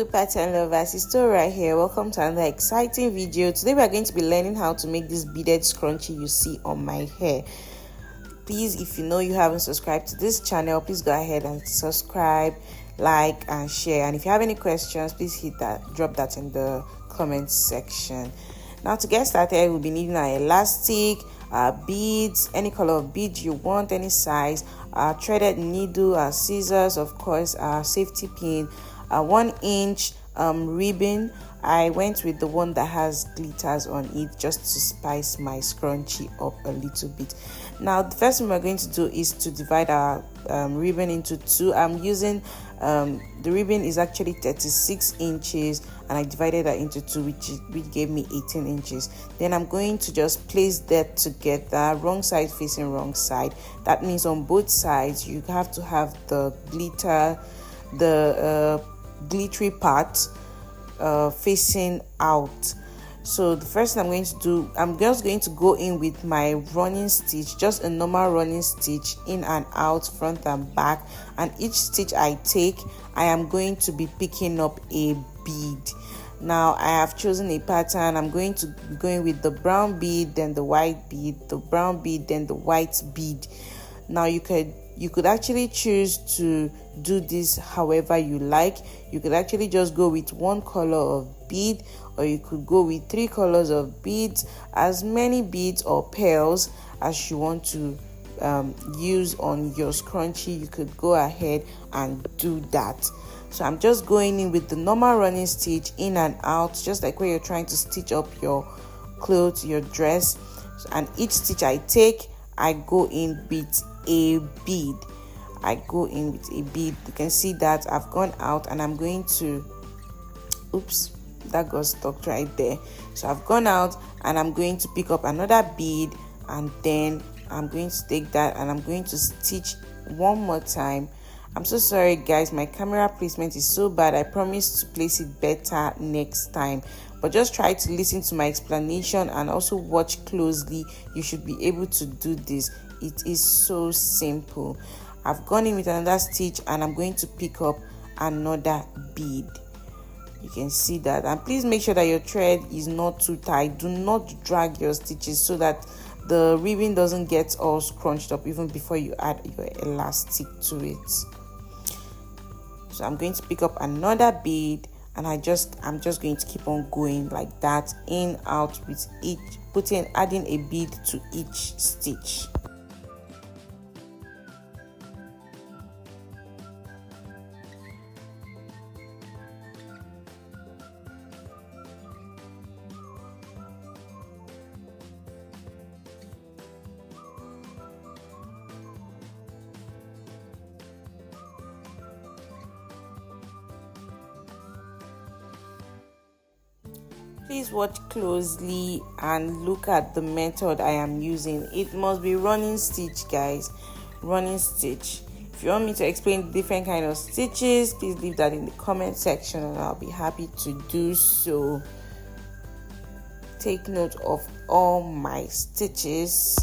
good pattern lovers, it's still right here. Welcome to another exciting video. Today we are going to be learning how to make this beaded scrunchie you see on my hair. Please, if you know you haven't subscribed to this channel, please go ahead and subscribe, like and share. And if you have any questions, please drop that in the comments section. Now to get started, we'll be needing our elastic, beads, any color of beads you want, any size, threaded needle, scissors, of course, safety pin, 1 inch ribbon. I went with the one that has glitters on it just to spice my scrunchie up a little bit. Now the first thing we're going to do is to divide our ribbon into two. I'm using the ribbon is actually 36 inches and I divided that into two, which gave me 18 inches. Then I'm going to just place that together, wrong side facing wrong side. That means on both sides you have to have the glittery part facing out. So the first thing I'm going to do, I'm just going to go in with my running stitch, just a normal running stitch, in and out, front and back, and each stitch I take, I am going to be picking up a bead. Now I have chosen a pattern. I'm going to be going with the brown bead, then the white bead, the brown bead, then the white bead. Now you could actually choose to do this however you like. You could actually just go with one color of bead, or you could go with 3 colors of beads, as many beads or pearls as you want to use on your scrunchie. You could go ahead and do that. So I'm just going in with the normal running stitch, in and out, just like when you're trying to stitch up your clothes, your dress. And each stitch I take, I go in with a bead. You can see that I've gone out and I'm going to, oops, that got stuck right there. So I've gone out and I'm going to pick up another bead, and then I'm going to take that and I'm going to stitch one more time. I'm so sorry guys, my camera placement is so bad. I promise to place it better next time, but just try to listen to my explanation and also watch closely. You should be able to do this. It is so simple. I've gone in with another stitch and I'm going to pick up another bead. You can see that, and please make sure that your thread is not too tight. Do not drag your stitches so that the ribbon doesn't get all scrunched up even before you add your elastic to it. So I'm going to pick up another bead, and I'm just going to keep on going like that, in, out, with each adding a bead to each stitch. Please watch closely and look at the method I am using. It must be running stitch, guys. Running stitch. If you want me to explain the different kind of stitches, please leave that in the comment section and I'll be happy to do so. Take note of all my stitches.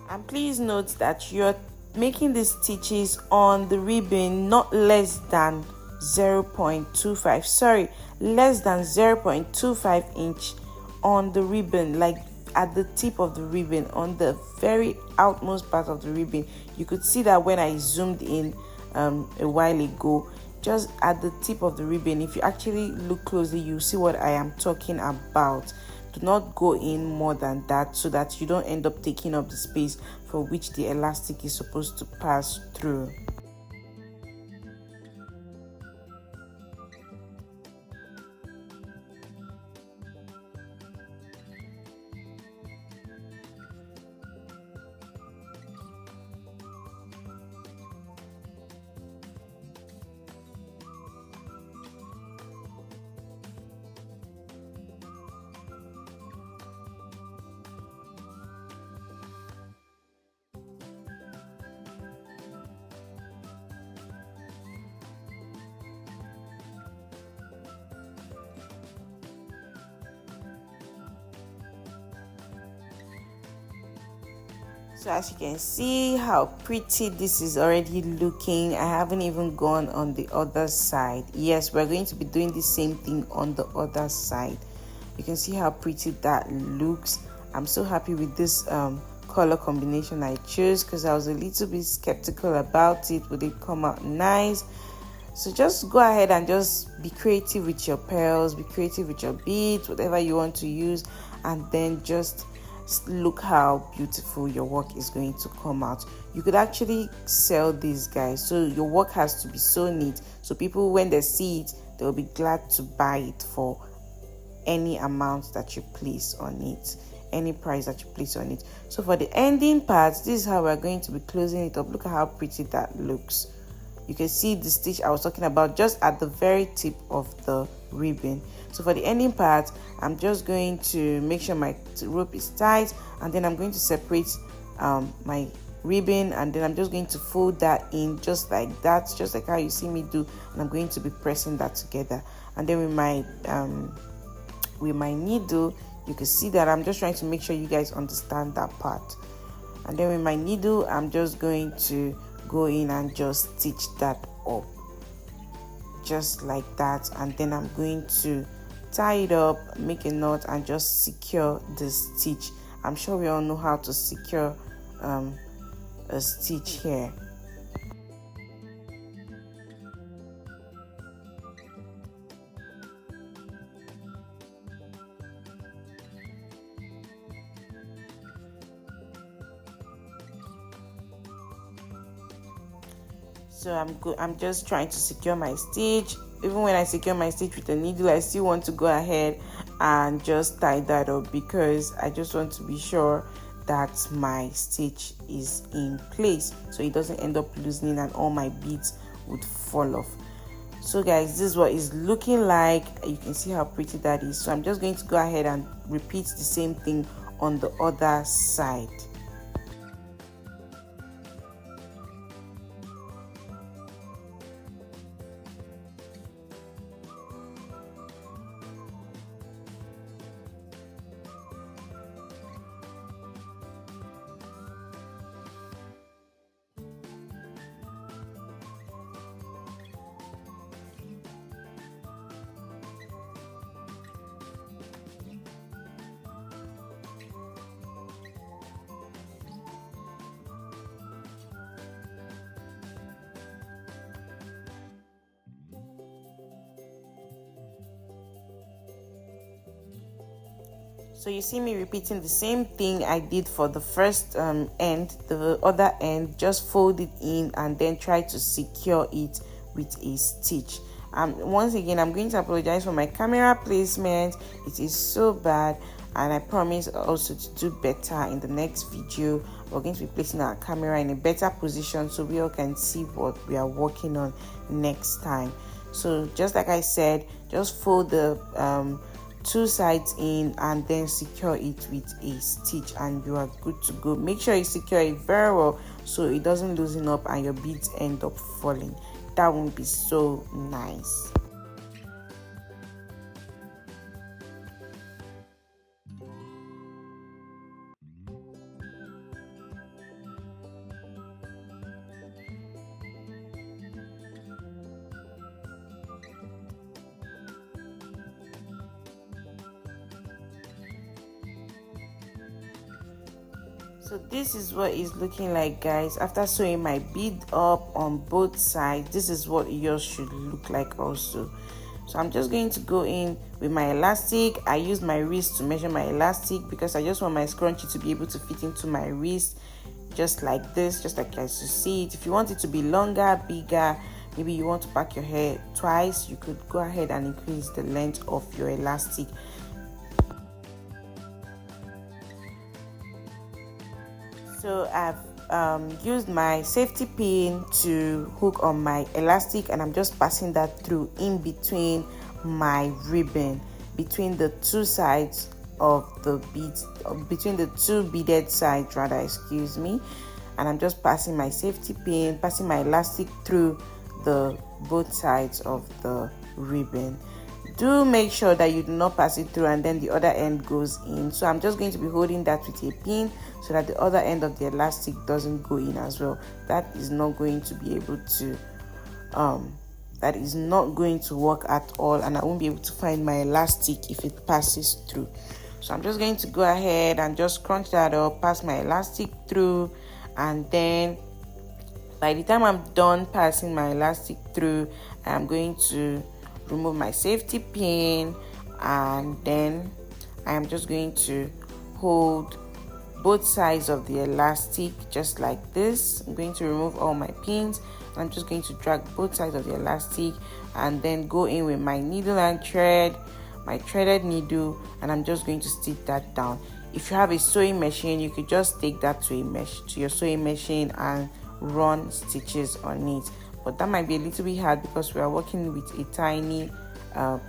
And please note that you're making these stitches on the ribbon not less than 0.25, sorry, less than 0.25 inch on the ribbon, like at the tip of the ribbon, on the very outmost part of the ribbon. You could see that when I zoomed in a while ago, just at the tip of the ribbon. If you actually look closely, you see what I am talking about. Do not go in more than that so that you don't end up taking up the space for which the elastic is supposed to pass through. So as you can see how pretty this is already looking. I haven't even gone on the other side. Yes, we're going to be doing the same thing on the other side. You can see how pretty that looks. I'm so happy with this color combination I chose, because I was a little bit skeptical about it. Would it come out nice? So just go ahead and just be creative with your pearls, be creative with your beads, whatever you want to use, and then just look how beautiful your work is going to come out. You could actually sell these, guys, so your work has to be so neat, so people, when they see it, they'll be glad to buy it for any amount that you place on it, any price that you place on it. So for the ending part, this is how we're going to be closing it up. Look at how pretty that looks. You can see the stitch I was talking about just at the very tip of the ribbon. So for the ending part, I'm just going to make sure my rope is tight, and then I'm going to separate my ribbon, and then I'm just going to fold that in just like that, just like how you see me do, and I'm going to be pressing that together. And then with my needle, you can see that I'm just trying to make sure you guys understand that part. And then with my needle, I'm just going to go in and just stitch that up just like that, and then I'm going to tie it up, make a knot, and just secure the stitch. I'm sure we all know how to secure a stitch here. So I'm just trying to secure my stitch. Even when I secure my stitch with a needle, I still want to go ahead and just tie that up, because I just want to be sure that my stitch is in place, so it doesn't end up loosening and all my beads would fall off. So guys, this is what it's looking like. You can see how pretty that is. So I'm just going to go ahead and repeat the same thing on the other side. So you see me repeating the same thing I did for the first end, the other end, just fold it in and then try to secure it with a stitch. Once again, I'm going to apologize for my camera placement. It is so bad, and I promise also to do better in the next video. We're going to be placing our camera in a better position so we all can see what we are working on next time. So just like I said, just fold the two sides in and then secure it with a stitch, and you are good to go. Make sure you secure it very well so it doesn't loosen up and your beads end up falling. That won't be so nice. So this is what it's looking like, guys. After sewing my bead up on both sides, this is what yours should look like also. So I'm just going to go in with my elastic. I use my wrist to measure my elastic because I just want my scrunchie to be able to fit into my wrist, just like this, just like as you see it. If you want it to be longer, bigger, maybe you want to pack your hair twice, you could go ahead and increase the length of your elastic. So I've used my safety pin to hook on my elastic, and I'm just passing that through in between my ribbon, between the two sides of the beads, between the two beaded sides rather, excuse me. And I'm just passing my safety pin, passing my elastic through the both sides of the ribbon. do make sure that you do not pass it through and then the other end goes in. So I'm just going to be holding that with a pin so that the other end of the elastic doesn't go in as well. That is not going to be able to that is not going to work at all, and I won't be able to find my elastic if it passes through. So I'm just going to go ahead and just crunch that up, pass my elastic through, and then by the time I'm done passing my elastic through, I'm going to remove my safety pin, and then I am just going to hold both sides of the elastic just like this. I'm going to remove all my pins. I'm just going to drag both sides of the elastic and then go in with my needle and thread, my threaded needle, and I'm just going to stitch that down. If you have a sewing machine, you could just take that to your sewing machine and run stitches on it, but that might be a little bit hard because we are working with a tiny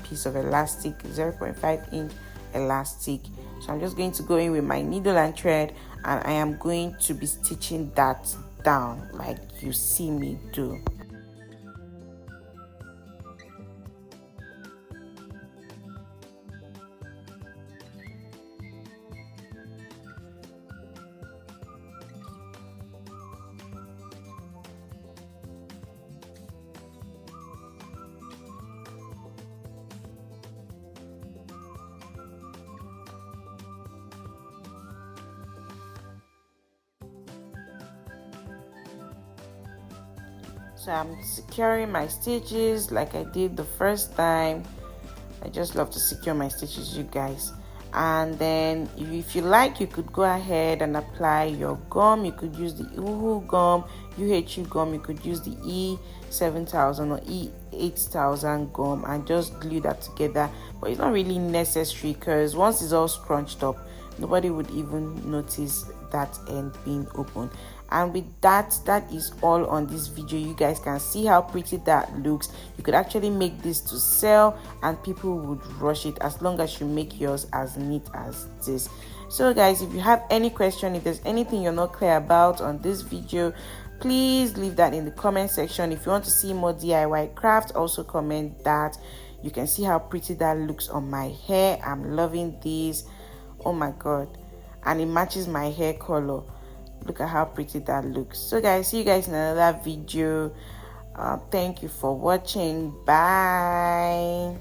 piece of elastic, 0.5 inch elastic. So I'm just going to go in with my needle and thread, and I am going to be stitching that down like you see me do. So I'm securing my stitches like I did the first time. I just love to secure my stitches, you guys. And then if you like, you could go ahead and apply your gum. You could use the UHU gum, UHU gum. You could use the E7000 or E8000 gum and just glue that together. But it's not really necessary because once it's all scrunched up, nobody would even notice that end being open. And with that is all on this video. You guys can see how pretty that looks. You could actually make this to sell and people would rush it as long as you make yours as neat as this. So guys, if you have any question, if there's anything you're not clear about on this video, please leave that in the comment section. If you want to see more DIY craft, also comment that. You can see how pretty that looks on my hair. I'm loving this. Oh my god, and it matches my hair color. Look at how pretty that looks. So guys, see you guys in another video. Thank you for watching. Bye.